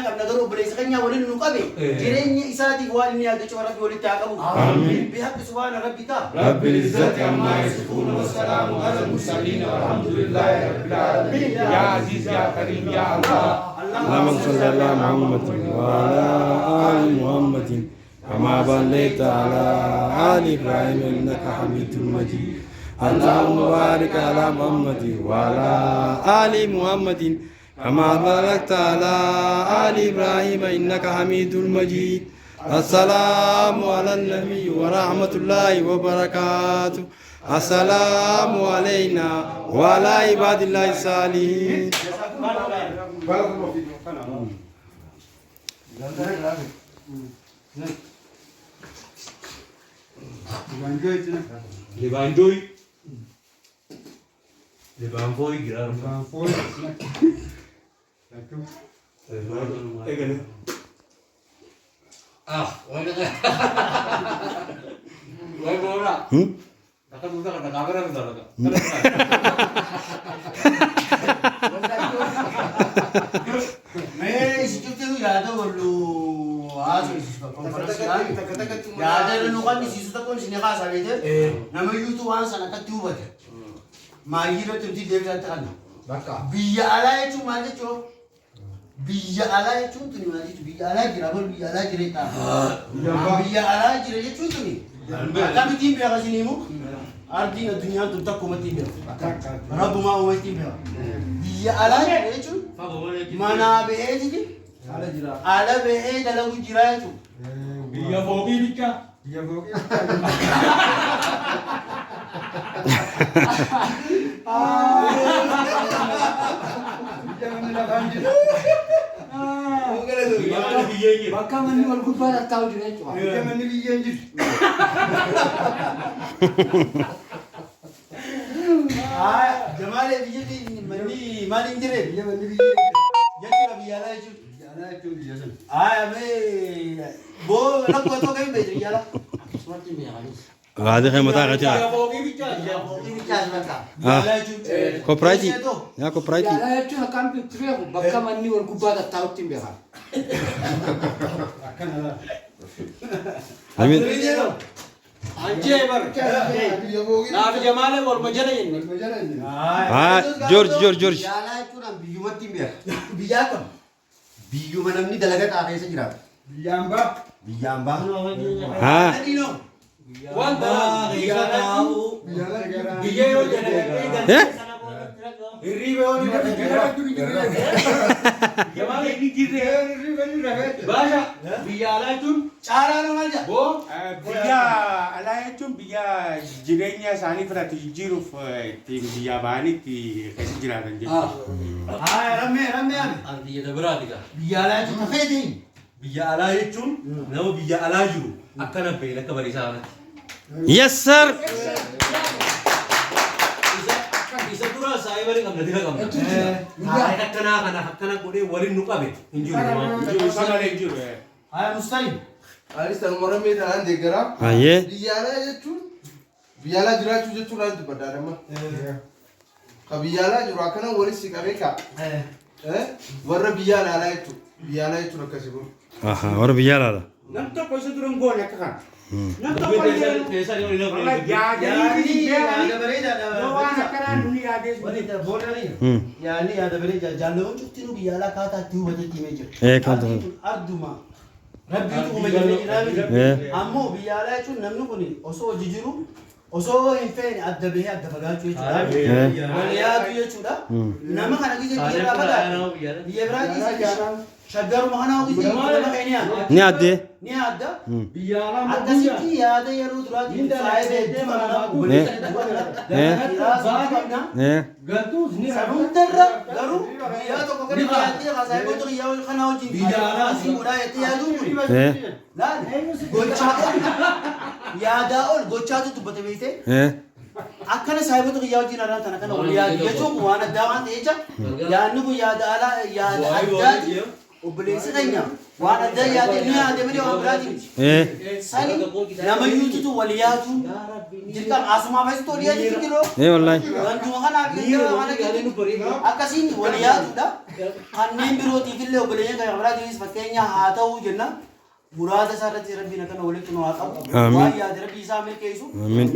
نقرب بريسخنيا ولن نقبل جريني إساتي والني هذا شو ربي ولد تعقبوا بحق سبحان ربك رب العزة عما يصفون والسلام على المرسلين والحمد لله رب العالمين يا عزيز يا كريم يا الله اللهم صل على محمد وعلى آل محمد كما صليت على آل إبراهيم إنك حميد مجيد اللهم بارك على محمد وعلى آل محمد كما باركت على آل إبراهيم إنك حميد مجيد السلام على النبي ورحمة الله وبركاته السلام علينا وعلى عباد الله الصالحين Lebandoy Lebanfoy girar Lebanfoy Egale Why Bora Akan udah kata kamera bentar मैं इसी चुप्पे को याद है वो लो आज इसका कॉन्फ्रेंस याद है लोगों ने इसी सुधा कौन सिनेमा साले थे ना मैं यूट्यूब आना साना का ट्यूब है मायीरो तुम ती देख जाते हैं ना बिया आलाय चुम माजे चो बिया आलाय चुम तुनी माजे चो बिया आलाय गिराबल बिया आलाय गिरेता बिया आलाय गिरे चुम तुनी कभी तीन पे आवाज़ नहीं मु आर्थिक दुनिया तो तक कोमती पे रब माँ उमती पे बिया आलाय गिरे चुम mana behe jadi ala behe dalam jiran itu Biya Bogi bica Biya Bogi Bakka manni wal gubbaa taa'u jira jechuudha. Biya manni biyyeen jiru. Jamaale biyyatti manni maal hin jirre Biya manni biyyeen jiru. jechuudha biyyaalaa jechuudha. Biyyaalaa jechuun biyya sana. Amee boo rakkoo tokko hin beekne biyyaalaa. Akkasumatti hin beekanis. هذه خيمة غتيا Bogi bica Biyyaalaa jechuudha. كوبرايتي يا كوبرايتي Yaalaa jechuun akkaan bittireefu bakka manni wal gubbaa taa'utti hin beekan. Akkana laa. أمين Anjay bar Biya Bogi. Naaf Jamaale wal majala inni Wal majala inni. جورج جورج جورج Biyyaalaa jechuudha biyyumatti hin beekan. Biyyaa kam biyyuma namni dalagaa xaafeessa jiraata. Biyyaan baa. Biyyaan baa. ها Adiinoo. Wanta Biyyaalaa garaa. Biyya yoo jedhame إيه Hirriba yoo ni Jamaale inni jirre Baasha biyya alaa jechuun Caalaa nama jaa. boo Biyya alaa jechuun biyya jireenya isaanii fudhatu jijjiiruuf ittiin biyya bahanitti keessa jiraatan jechuudha. Rammee ame. Antiyya biraati gaa Biyyaalaa jechuun hafee ta'in. Biyya alaa jechuun nama biyya alaa jiru akkana beela akka bariisaa kanatti. يسر Isa dura saayiba ni qabna dira qabna. Akkanaa kana akkana godhee waliin nu qabe hin jiru. Jiru sagalee jiru. Haa Mustaliim. Anis tanuma ramee tanaan deeggaraa. هاي Biyyaalaa jechuun biyyaalaa jiraachuu jechuun haala dubbadhaadhama. Ka biyyaalaa jiru akkana walis si qabee kaa. Warra biyya alaa jechuudha. Biyyaalaa jechuun akkasii kun. آها وربي يلا Nam tokko isa dura hin goone akka kana. Nam tokko Keessaa yoo ilaalu. yaadanii Yaada bareedaadha. waan akkanaa nuni yaadee Wani boodani. Hmm. Yaani yaada bareeda jaallattoon cuftiin biyyaalaa kaataa itti hubatetti himee jira. Kan ta'u. Arduma. Rabbiitu uume jennee jiraami. Ammoo biyyaalaa jechuun namni kun osoo hojii jiru osoo hin feene adda bahee adda fagaachuu jechuudha. Wal yaadu jechuudha. Nama kana gisee biyya irraa fagaate. Biyya biraa gisee shaggaruma kana gisee nama keenya. نعدي Ni adda. Biyyaalaa Akkasitti yaada yeroo duraatti faayidee deema إيه Galtuus ni Sabuntarra garuu biyyaa tokko kan biyyaatti haasa'ee biyyaa kana wajjin biyyaa asii godhaa jettee yaaduun kun إيه laal gochaa yaadaa ol gochaatu dubbate beekte إيه akkana saayibota biyyaa wajjin araan tana kana ol yaadu jechuun waan addaa waan ta'eecha yaadni kun yaada alaa yaada addaati obboleessi keenya waan adda yaade ni yaade malee waan biraatiin sani nama yuututu wal yaatu dirqama asumaa fees tolii yaadu jiroo wallahi ganduma kanaaf yeroo kana gadi akkasiin wal yaatudha kanneen birootiif illee obboleeyyan keenya biraatiinis fakkeenya haa ta'uu jenna muraasa isaarratti rabbiin akkana walitti nu haa qabu waan yaade rabbii isaa milkeessu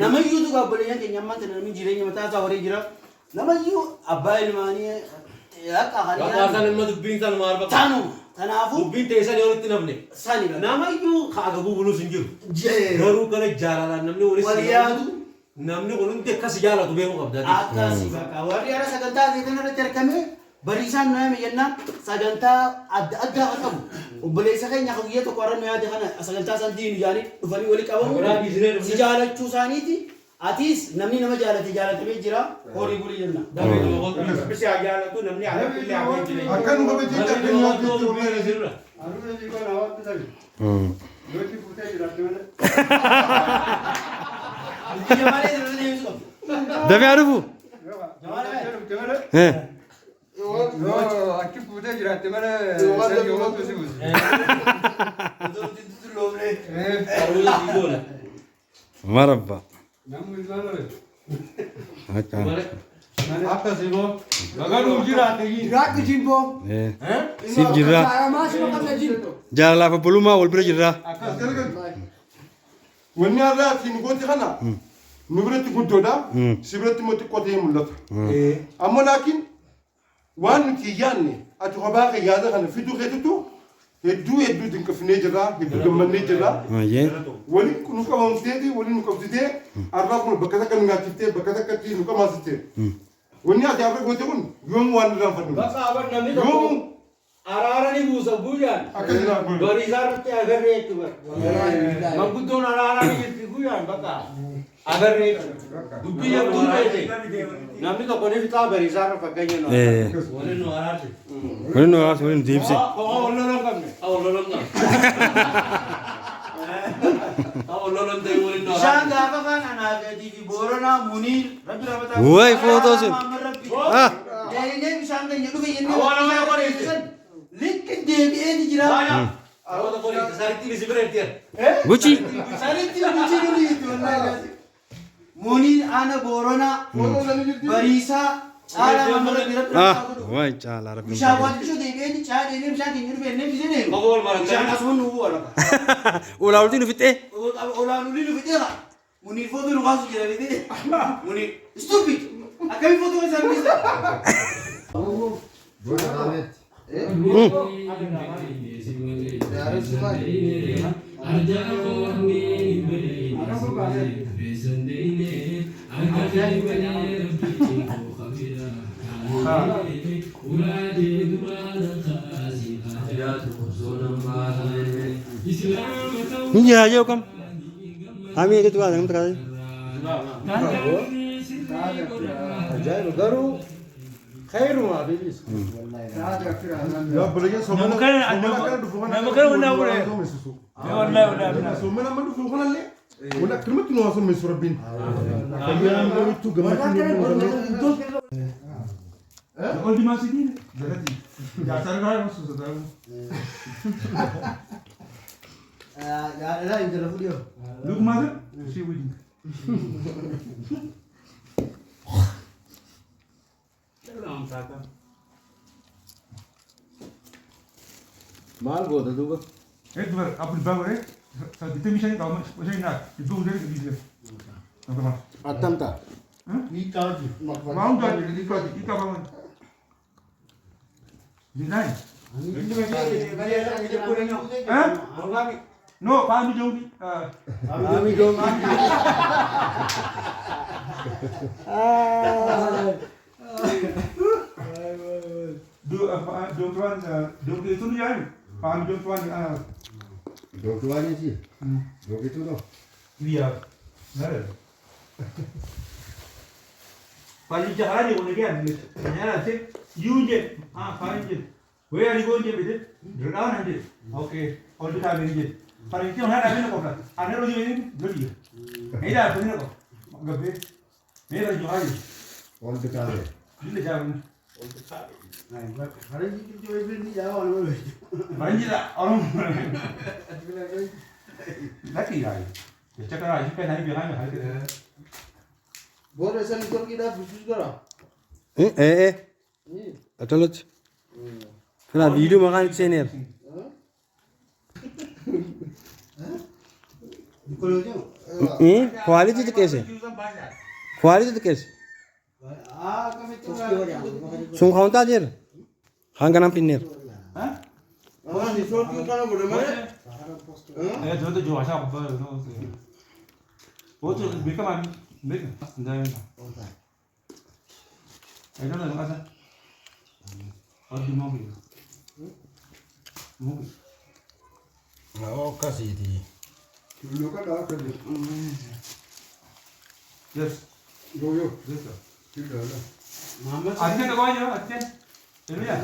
nama yuutu obboleeyyan keenya ammaan tana namni jireenya mataa isaa horii jira nama yuu abbaa ilmaanii akka Wakaasan ilma dubbiin san maal bakka? Tanu kanaafuu Dubbiin teessan yoo itti namne. sani Namayyuu kaagabuu buluus hin jiru. Garuu kana jaalalaan namni walitti wal yaadu namni kun hundi akkas jaalatu beekuu qabda. akkasii bakka warri ara sagantaa seetan irratti argame bariisaan nama jennaan sagantaa adda addaa kan qabu obboleessa keenya hawwiyya tokko arra nu yaade kana sagantaa san diinu yaani dhufanii wali qabamu si jaalachuu isaaniiti atis namni nama jaalate jaalatamee jira horii bulii jenna. Bisi haa jaalatu namni haa illee haa jira. Akka nu qabee jecha akka nu yaadu Jamalee dura deemsu qabu. dafee adufu Achi fuutee jiraatte mana marabba akkasii boo bagaluu jiraate Raakki jimboo. siif jirra Maasii maqamna jimbo. jaalalaaf obbulummaa wal bira jirra akkas galgal wanni har'aa siin gooti kana nu biratti guddoodha si biratti immoo xiqqootee mul'ata ammoo laakiin waan nuti yaadne ati kophaa kan yaada kana fiduu keetutu hedduu dinqifnee jirra hedduu gammannee jirra maayee wali nu qabamteeti wali nu qabsitee har'aa kun bakka takka nu nyaachiftee bakka takkatti nu qamaasitee wanni ati har'a goote kun yoom waan irraan fadhu Bakka aban namni yoom tokko araaranii buusa guyyaan. akkasii kun Bariisaa irratti agarree jechuudha. Manguddoon araaranii jirti guyyaan bakka agarree dubbii jabduu beekte. Namni tokko ni fixaa bariisaa irra fakkeenya nu. Waliin nu araarse. waliin nu hawaasa waliin deebise Haa wallolon qabne. Haa wallolon qabne. Haa wallolon ta'e waliin nu Bishaan araarse. gaafa kan anaagadii fi booranaa muniir rabbi rabataa. Wayi, footoo sun. Ah. Deemnee bishaan keenya dhufe jennee Awwaala mana bishaan qoreesse. keessa likki deebi'ee ni jira. Aroota qorii sariitti ni sibireetti. guchi Saritti bulchii ni liitu wallahi. Muniir ana booranaa bariisaa caala mamara bira waay caalaa rabbiin bishaan waan bishoo deebi'ee ni caa deemnee bishaan keenya dhufe jennee bishaan deemu. Bakka wal maraa Bishaan asuma nu bu'uura. ulaa ulti nu fixee Olaanuu ni dhufe dheera. Muniir footoo nu kaasu jira bitee. Muniir stupid. Akkamiin footoo isaa bilisa. Ini aja kan. Kami itu tuh ada yang terkait. garuu khayrumaa bilis. yaa balayyee soomana akka dhufu kana soomana amma dhufu kanallee wala akkamatti nu haasommeessu rabbiin fayyaan gamittuu gammachuu Oldi maasitiin jalatti jaarsaa irraa yoo sosotaa Yaadaadhaa intala fudhiyoo. lukumaasa ishee wajjin Maal goota duuba? dubara abdul baabure saddeettamii shanii qaama ishee naa iddoo hundee dhiisee Attamta. waan hundaa hiikaa baaman Dinai. No, kami jauh. Kami dong. Dokteran itu dia ni. Kami dokteran Dokterannya sih. Begitu loh. dia. Nada. Paling jahat dia orang dia ni. Jangan sih. Yuje. Paling je. Where are you going to be? Down and it. Okay. All the time in it. Paling tu orang ada nak apa? Anda lagi ni beli. Ini dah punya apa? Gabe. Ini lagi jual. All the time. Ini jangan. 가르치기 좀 해변이야 얼마나. 만지다 얼음. 낚이야. 잠깐 아직 빼나 이병하면 할 때. 뭐를 산 거기다 부수더라. Atolot. Fena video makan senior. Quality तो कैसे? Quality तो कैसे? Sung khaunta jer. Hanga nam pinner. 아, 니 소리 가는 거 그러면? 예, 저도 저 와서 뭐 뭐저 밀가만 밀 근데 예전에 가서 어디 먹이 먹이 Oh kasih di. Dulu kan dah kerja. yes Yo. yes Tidak lah. 아ten가 봐요 아텐 일이야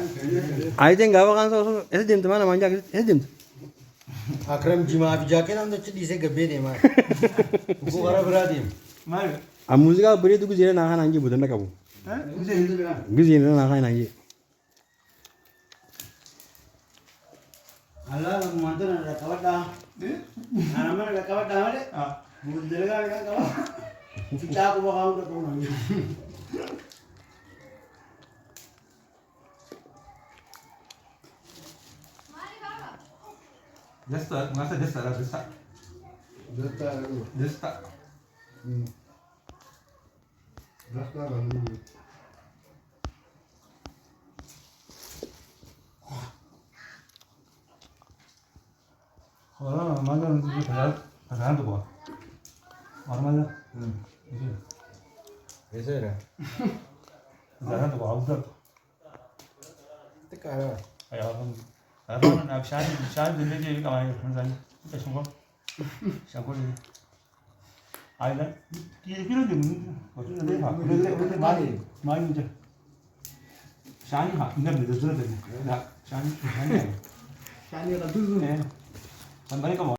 I think gawa kan so ऐसे दिन तुम्हारा मanja ऐसे दिन. Akram jima abi jaake nam to chidi se gabbe de ma. Ko gara bra dim. 말 A música beri tu guzira na kan anji budan na kabu. Guzira na kan anji. Allah mantan ada kawat nama ada kawat dah ada. Mungkin ada kawat. Kita aku bawa kau tu nanti. 됐어 맞아 됐어 됐어 Data aku. 됐어 Data kan. 맞아 잘한다 봐 얼마나 Ese era. 잘한다 봐 아무도 Te cara. 아야 그럼 나 샤이 들리지 이거 많이 그런 사람 이거 신고 샤고리 아이라 이런 좀 어쩌면 내가 그래 많이 이제 샤이 하 이거 늦어져 되네 나 샤이 Kani ada dulu. 네. 한 마리가